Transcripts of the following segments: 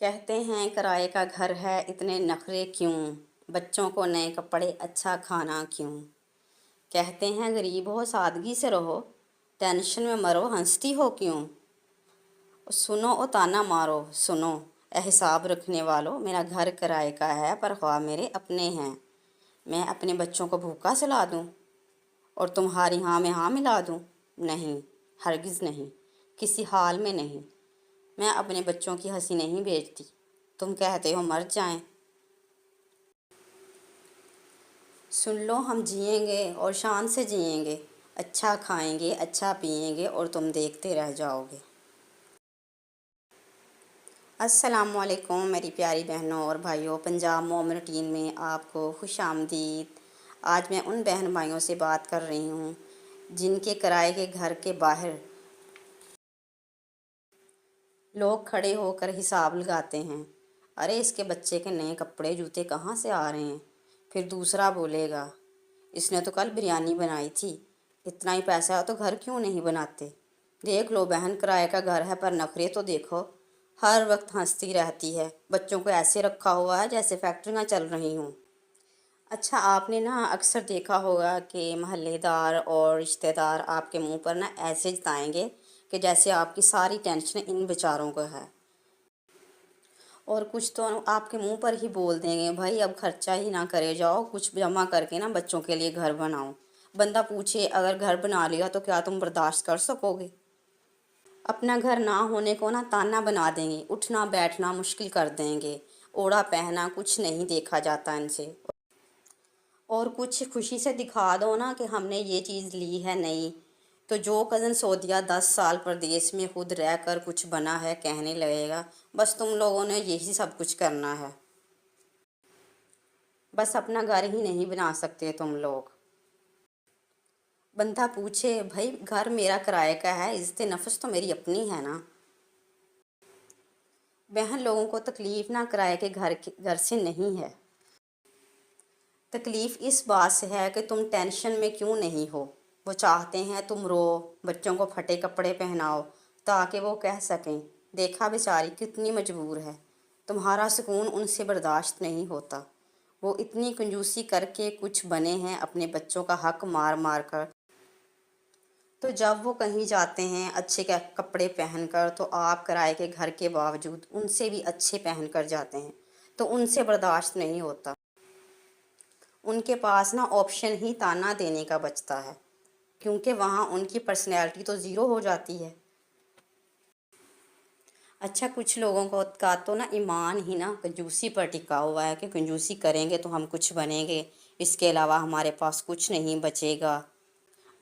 कहते हैं किराए का घर है इतने नखरे क्यों, बच्चों को नए कपड़े अच्छा खाना क्यों। कहते हैं गरीब हो सादगी से रहो, टेंशन में मरो हंसती हो क्यों। सुनो ओ ताना मारो सुनो, ए हिसाब रखने वालों, मेरा घर किराए का है पर ख्वाह मेरे अपने हैं। मैं अपने बच्चों को भूखा सुला दूं और तुम्हारी हाँ में हाँ मिला दूं? नहीं, हरगिज़ नहीं, किसी हाल में नहीं। मैं अपने बच्चों की हंसी नहीं बेचती, तुम कहते हो मर जाएं। सुन लो, हम जिएंगे और शान से जिएंगे, अच्छा खाएंगे अच्छा पिएंगे और तुम देखते रह जाओगे। अस्सलामुअलैकुम मेरी प्यारी बहनों और भाइयों, पंजाब मोम रूटीन में आपको खुश आमदीद। आज मैं उन बहन भाइयों से बात कर रही हूँ जिनके किराए के घर के बाहर लोग खड़े होकर हिसाब लगाते हैं। अरे इसके बच्चे के नए कपड़े जूते कहाँ से आ रहे हैं। फिर दूसरा बोलेगा, इसने तो कल बिरयानी बनाई थी, इतना ही पैसा है तो घर क्यों नहीं बनाते। देख लो बहन, किराए का घर है पर नखरे तो देखो। हर वक्त हंसती रहती है, बच्चों को ऐसे रखा हुआ है जैसे फैक्ट्रियाँ चल रही हों। अच्छा, आपने ना अक्सर देखा होगा कि महल्लेदार और रिश्तेदार आपके मुंह पर ना ऐसे जताएंगे कि जैसे आपकी सारी टेंशन इन बेचारों को है। और कुछ तो आपके मुंह पर ही बोल देंगे, भाई अब खर्चा ही ना करे जाओ, कुछ जमा करके ना बच्चों के लिए घर बनाओ। बंदा पूछे, अगर घर बना लिया तो क्या तुम बर्दाश्त कर सकोगे। अपना घर ना होने को ना ताना बना देंगे, उठना बैठना मुश्किल कर देंगे। ओढ़ा पहना कुछ नहीं देखा जाता इनसे। और कुछ खुशी से दिखा दो ना कि हमने ये चीज़ ली है नई, तो जो कज़न सऊदिया 10 साल परदेश में खुद रह कर कुछ बना है कहने लगेगा, बस तुम लोगों ने यही सब कुछ करना है, बस अपना घर ही नहीं बना सकते तुम लोग। बंदा पूछे, भाई घर मेरा किराए का है, इज्जत नफ्स तो मेरी अपनी है ना। बहन, लोगों को तकलीफ़ ना किराए के घर से नहीं है, तकलीफ़ इस बात से है कि तुम टेंशन में क्यों नहीं हो। वो चाहते हैं तुम रो, बच्चों को फटे कपड़े पहनाओ ताकि वो कह सकें, देखा बेचारी कितनी मजबूर है। तुम्हारा सुकून उनसे बर्दाश्त नहीं होता। वो इतनी कंजूसी करके कुछ बने हैं अपने बच्चों का हक मार मार कर। तो जब वो कहीं जाते हैं अच्छे कपड़े पहनकर, तो आप किराए के घर के बावजूद उनसे भी अच्छे पहन कर जाते हैं, तो उनसे बर्दाश्त नहीं होता। उनके पास ना ऑप्शन ही ताना देने का बचता है, क्योंकि वहाँ उनकी पर्सनैलिटी तो ज़ीरो हो जाती है। अच्छा, कुछ लोगों को का तो ना ईमान ही ना कंजूसी पर टिका हुआ है कि कंजूसी करेंगे तो हम कुछ बनेंगे, इसके अलावा हमारे पास कुछ नहीं बचेगा।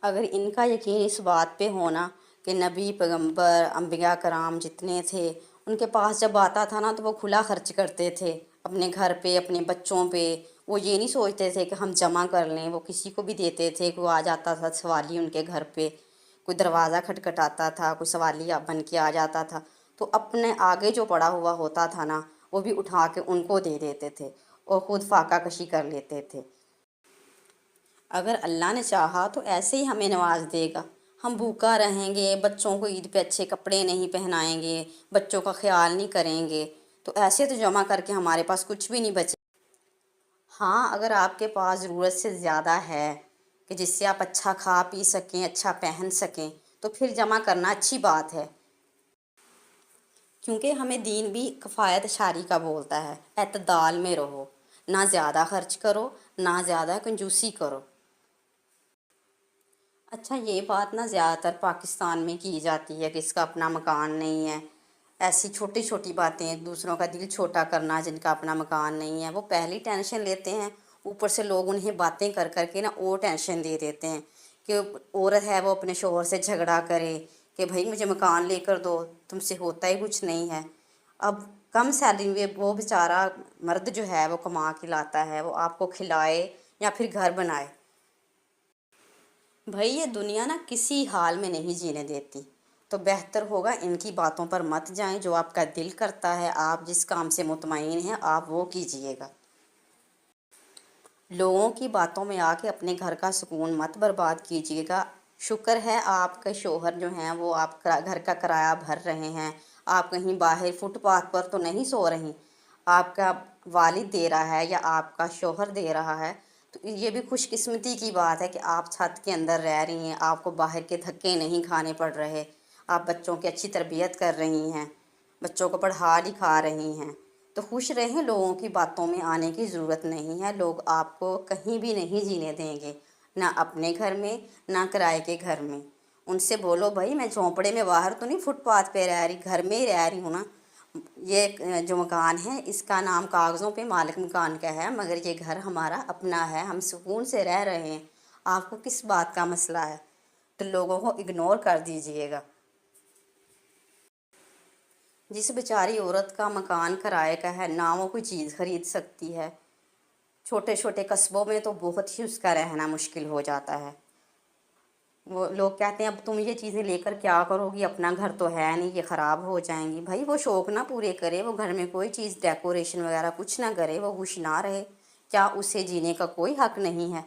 अगर इनका यकीन इस बात पे होना कि नबी पैगंबर अंबिया कराम जितने थे, उनके पास जब आता था ना तो वो खुला खर्च करते थे अपने घर पे, अपने बच्चों पे। वो ये नहीं सोचते थे कि हम जमा कर लें, वो किसी को भी देते थे। कोई आ जाता था सवाली उनके घर पे, कोई दरवाज़ा खटखटाता था, कोई सवाली बन के आ जाता था, तो अपने आगे जो पड़ा हुआ होता था ना वो भी उठा के उनको दे देते थे और ख़ुद फाका कशी कर लेते थे। अगर अल्लाह ने चाहा तो ऐसे ही हमें नवाज देगा। हम भूखा रहेंगे, बच्चों को ईद पे अच्छे कपड़े नहीं पहनाएंगे, बच्चों का ख्याल नहीं करेंगे, तो ऐसे तो जमा करके हमारे पास कुछ भी नहीं बचे। हाँ, अगर आपके पास ज़रूरत से ज़्यादा है कि जिससे आप अच्छा खा पी सकें, अच्छा पहन सकें, तो फिर जमा करना अच्छी बात है। क्योंकि हमें दीन भी कफ़ायत शारी का बोलता है, एतदाल में रहो, ना ज़्यादा खर्च करो ना ज़्यादा कंजूसी करो। अच्छा, ये बात ना ज़्यादातर पाकिस्तान में की जाती है कि इसका अपना मकान नहीं है। ऐसी छोटी छोटी बातें, दूसरों का दिल छोटा करना, जिनका अपना मकान नहीं है वो पहली टेंशन लेते हैं। ऊपर से लोग उन्हें बातें कर कर के ना और टेंशन दे देते हैं कि औरत है वो अपने शोहर से झगड़ा करे कि भाई मुझे मकान लेकर दो, तुमसे होता ही कुछ नहीं है। अब कम सैलरी में वो बेचारा मर्द जो है वो कमा के लाता है, वो आपको खिलाए या फिर घर बनाए। भाई ये दुनिया ना किसी हाल में नहीं जीने देती, तो बेहतर होगा इनकी बातों पर मत जाएं। जो आपका दिल करता है, आप जिस काम से मुतमईन हैं, आप वो कीजिएगा। लोगों की बातों में आके अपने घर का सुकून मत बर्बाद कीजिएगा। शुक्र है आपके शोहर जो हैं वो आप घर का किराया भर रहे हैं, آپ کہیں باہر فٹ پاتھ پر تو نہیں سو رہی، آپ کا والد دے رہا ہے یا آپ کا شوہر دے رہا ہے، تو یہ بھی خوش قسمتی کی بات ہے کہ آپ چھت کے اندر رہ رہی ہیں، آپ کو باہر کے دھکے نہیں کھانے پڑ رہے، آپ بچوں کی اچھی تربیت کر رہی ہیں، بچوں کو پڑھا لکھا رہی ہیں، تو خوش رہیں۔ لوگوں کی باتوں میں آنے کی ضرورت نہیں ہے، لوگ آپ کو کہیں بھی نہیں جینے دیں گے، نہ اپنے گھر میں نہ کرائے کے گھر میں۔ ان سے بولو بھائی میں جھونپڑے میں باہر تو نہیں فٹ پاتھ پہ رہ رہی، گھر میں ہی رہ رہی ہوں نا، یہ جو مکان ہے اس کا نام کاغذوں پہ مالک مکان کا ہے، مگر یہ گھر ہمارا اپنا ہے، ہم سکون سے رہ رہے ہیں، آپ کو کس بات کا مسئلہ ہے؟ تو لوگوں کو اگنور کر دیجئے گا۔ جس بیچاری عورت کا مکان کرائے کا ہے نہ وہ کوئی چیز خرید سکتی ہے، چھوٹے چھوٹے قصبوں میں تو بہت ہی اس کا رہنا مشکل ہو جاتا ہے۔ وہ لوگ کہتے ہیں اب تم یہ چیزیں لے کر کیا کرو گی، اپنا گھر تو ہے نہیں، یہ خراب ہو جائیں گی۔ بھائی وہ شوق نہ پورے کرے، وہ گھر میں کوئی چیز ڈیکوریشن وغیرہ کچھ نہ کرے، وہ خوش نہ رہے، کیا اسے جینے کا کوئی حق نہیں ہے؟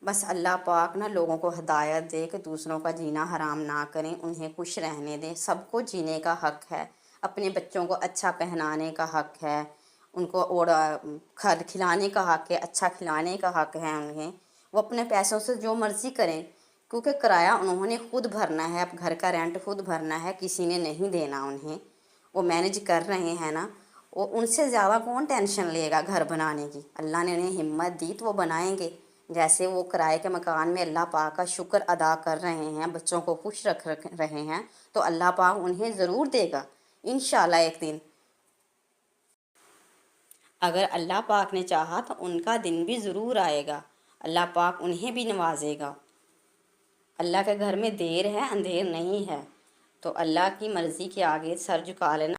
بس اللہ پاک نا لوگوں کو ہدایت دے کہ دوسروں کا جینا حرام نہ کریں، انہیں خوش رہنے دیں۔ سب کو جینے کا حق ہے، اپنے بچوں کو اچھا پہنانے کا حق ہے، ان کو اور کھلانے کا حق ہے، اچھا کھلانے کا حق ہے انہیں۔ وہ اپنے پیسوں سے جو مرضی کریں، کیونکہ کرایہ انہوں نے خود بھرنا ہے، اب گھر کا رینٹ خود بھرنا ہے، کسی نے نہیں دینا انہیں، وہ مینج کر رہے ہیں نا۔ وہ ان سے زیادہ کون ٹینشن لے گا گھر بنانے کی؟ اللہ نے انہیں ہمت دی تو وہ بنائیں گے۔ جیسے وہ کرائے کے مکان میں اللہ پاک کا شکر ادا کر رہے ہیں، بچوں کو خوش رکھ رہے ہیں، تو اللہ پاک انہیں ضرور دے گا انشاءاللہ ایک دن۔ اگر اللہ پاک نے چاہا تو ان کا دن بھی ضرور آئے گا، اللہ پاک انہیں بھی نوازے گا۔ اللہ کے گھر میں دیر ہے اندھیر نہیں ہے، تو اللہ کی مرضی کے آگے سر جھکا لینا۔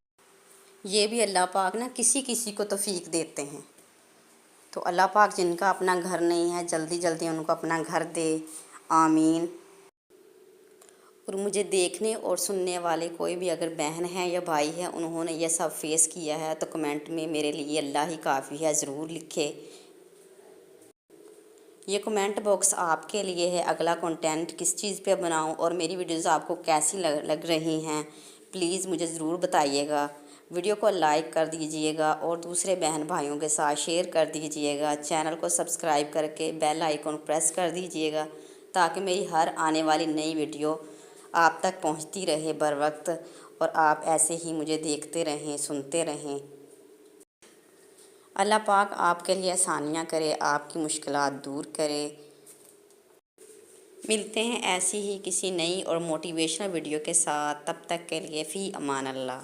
یہ بھی اللہ پاک نا کسی کسی کو توفیق دیتے ہیں، تو اللہ پاک جن کا اپنا گھر نہیں ہے جلدی جلدی ان کو اپنا گھر دے، آمین۔ اور مجھے دیکھنے اور سننے والے کوئی بھی اگر بہن ہے یا بھائی ہے انہوں نے یہ سب فیس کیا ہے تو کمنٹ میں میرے لیے اللہ ہی کافی ہے ضرور لکھے۔ یہ کمنٹ باکس آپ کے لیے ہے، اگلا کنٹینٹ کس چیز پہ بناؤں اور میری ویڈیوز آپ کو کیسی لگ رہی ہیں پلیز مجھے ضرور بتائیے گا۔ ویڈیو کو لائک کر دیجئے گا اور دوسرے بہن بھائیوں کے ساتھ شیئر کر دیجئے گا، چینل کو سبسکرائب کر کے بیل آئیکن پریس کر دیجئے گا تاکہ میری ہر آنے والی نئی ویڈیو آپ تک پہنچتی رہے بر وقت، اور آپ ایسے ہی مجھے دیکھتے رہیں سنتے رہیں۔ اللہ پاک آپ کے لیے آسانیاں کرے، آپ کی مشکلات دور کرے۔ ملتے ہیں ایسی ہی کسی نئی اور موٹیویشنل ویڈیو کے ساتھ، تب تک کے لیے فی امان اللہ۔